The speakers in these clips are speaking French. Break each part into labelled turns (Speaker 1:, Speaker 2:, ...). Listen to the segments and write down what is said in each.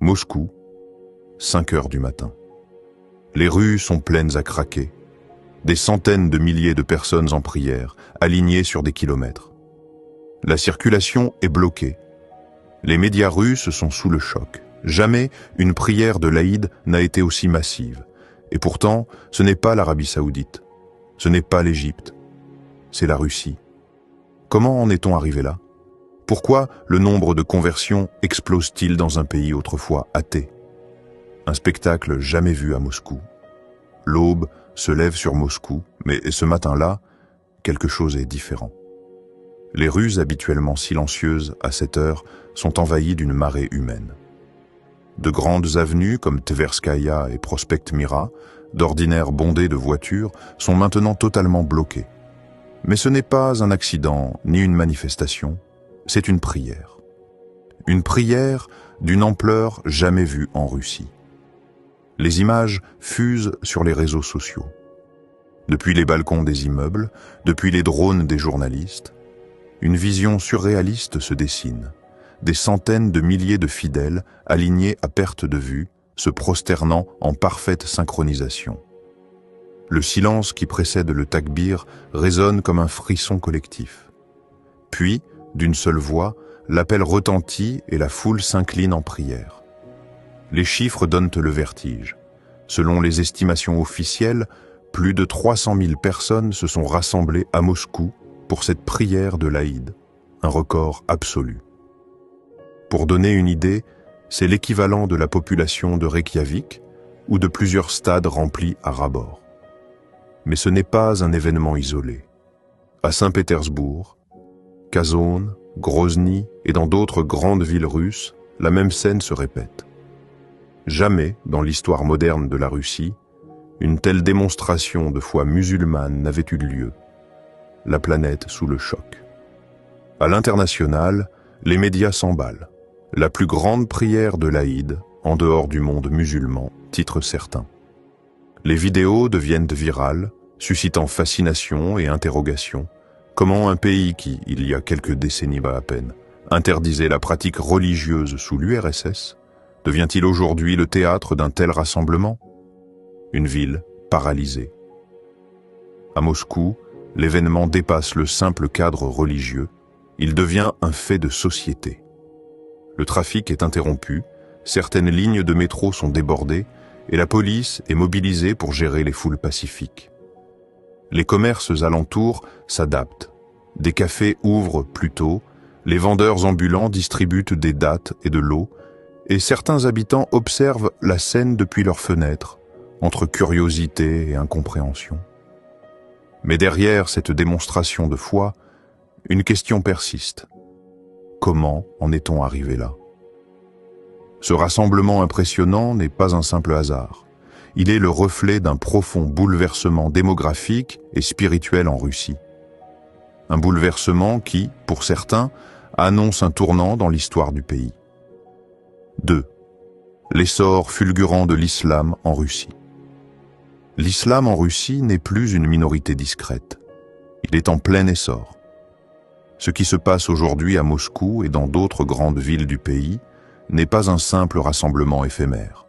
Speaker 1: Moscou, 5 heures du matin. Les rues sont pleines à craquer. Des centaines de milliers de personnes en prière, alignées sur des kilomètres. La circulation est bloquée. Les médias russes sont sous le choc. Jamais une prière de l'Aïd n'a été aussi massive. Et pourtant, ce n'est pas l'Arabie Saoudite. Ce n'est pas l'Égypte. C'est la Russie. Comment en est-on arrivé là? Pourquoi le nombre de conversions explose-t-il dans un pays autrefois athée? Un spectacle jamais vu à Moscou. L'aube se lève sur Moscou, mais ce matin-là, quelque chose est différent. Les rues habituellement silencieuses à cette heure sont envahies d'une marée humaine. De grandes avenues comme Tverskaya et Prospect Mira, d'ordinaire bondées de voitures, sont maintenant totalement bloquées. Mais ce n'est pas un accident ni une manifestation, c'est une prière. Une prière d'une ampleur jamais vue en Russie. Les images fusent sur les réseaux sociaux. Depuis les balcons des immeubles, depuis les drones des journalistes, une vision surréaliste se dessine. Des centaines de milliers de fidèles, alignés à perte de vue, se prosternant en parfaite synchronisation. Le silence qui précède le takbir résonne comme un frisson collectif. Puis, d'une seule voix, l'appel retentit et la foule s'incline en prière. Les chiffres donnent le vertige. Selon les estimations officielles, plus de 300 000 personnes se sont rassemblées à Moscou pour cette prière de l'Aïd, un record absolu. Pour donner une idée, c'est l'équivalent de la population de Reykjavik ou de plusieurs stades remplis à ras-bord. Mais ce n'est pas un événement isolé. À Saint-Pétersbourg, Kazan, Grozny et dans d'autres grandes villes russes, la même scène se répète. Jamais, dans l'histoire moderne de la Russie, une telle démonstration de foi musulmane n'avait eu lieu. La planète sous le choc. À l'international, les médias s'emballent. La plus grande prière de l'Aïd, en dehors du monde musulman, titre certains. Les vidéos deviennent virales, suscitant fascination et interrogation. Comment un pays qui, il y a quelques décennies à peine, interdisait la pratique religieuse sous l'URSS, devient-il aujourd'hui le théâtre d'un tel rassemblement? Une ville paralysée. À Moscou, l'événement dépasse le simple cadre religieux, il devient un fait de société. Le trafic est interrompu, certaines lignes de métro sont débordées et la police est mobilisée pour gérer les foules pacifiques. Les commerces alentours s'adaptent. Des cafés ouvrent plus tôt, les vendeurs ambulants distribuent des dattes et de l'eau, et certains habitants observent la scène depuis leurs fenêtres, entre curiosité et incompréhension. Mais derrière cette démonstration de foi, une question persiste. Comment en est-on arrivé là? Ce rassemblement impressionnant n'est pas un simple hasard. Il est le reflet d'un profond bouleversement démographique et spirituel en Russie. Un bouleversement qui, pour certains, annonce un tournant dans l'histoire du pays. 2. L'essor fulgurant de l'islam en Russie. L'islam en Russie n'est plus une minorité discrète. Il est en plein essor. Ce qui se passe aujourd'hui à Moscou et dans d'autres grandes villes du pays n'est pas un simple rassemblement éphémère.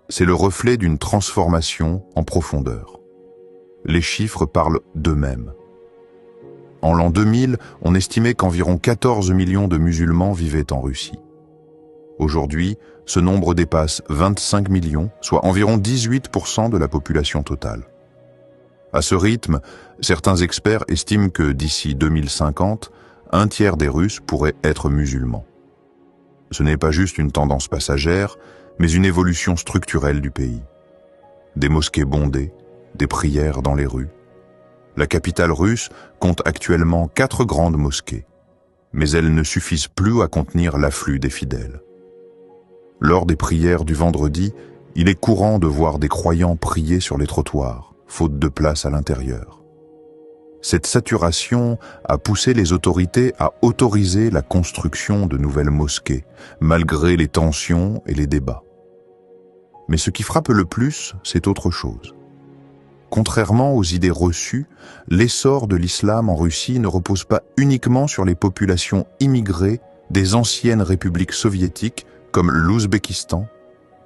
Speaker 1: C'est le reflet d'une transformation en profondeur. Les chiffres parlent d'eux-mêmes. En l'an 2000, on estimait qu'environ 14 millions de musulmans vivaient en Russie. Aujourd'hui, ce nombre dépasse 25 millions, soit environ 18% de la population totale. À ce rythme, certains experts estiment que d'ici 2050, un tiers des Russes pourraient être musulmans. Ce n'est pas juste une tendance passagère, mais une évolution structurelle du pays. Des mosquées bondées, des prières dans les rues. La capitale russe compte actuellement 4 grandes mosquées, mais elles ne suffisent plus à contenir l'afflux des fidèles. Lors des prières du vendredi, il est courant de voir des croyants prier sur les trottoirs, faute de place à l'intérieur. Cette saturation a poussé les autorités à autoriser la construction de nouvelles mosquées, malgré les tensions et les débats. Mais ce qui frappe le plus, c'est autre chose. Contrairement aux idées reçues, l'essor de l'islam en Russie ne repose pas uniquement sur les populations immigrées des anciennes républiques soviétiques comme l'Ouzbékistan,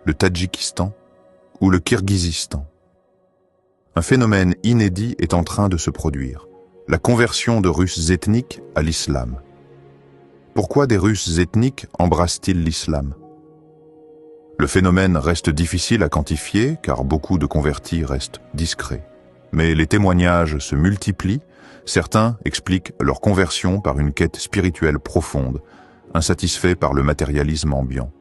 Speaker 1: le Tadjikistan ou le Kirghizistan. Un phénomène inédit est en train de se produire, la conversion de Russes ethniques à l'islam. Pourquoi des Russes ethniques embrassent-ils l'islam? Le phénomène reste difficile à quantifier car beaucoup de convertis restent discrets. Mais les témoignages se multiplient, certains expliquent leur conversion par une quête spirituelle profonde, insatisfaits par le matérialisme ambiant.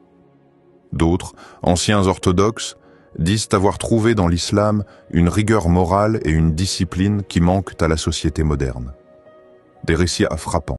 Speaker 1: D'autres, anciens orthodoxes, disent avoir trouvé dans l'islam une rigueur morale et une discipline qui manquent à la société moderne. Des récits frappants.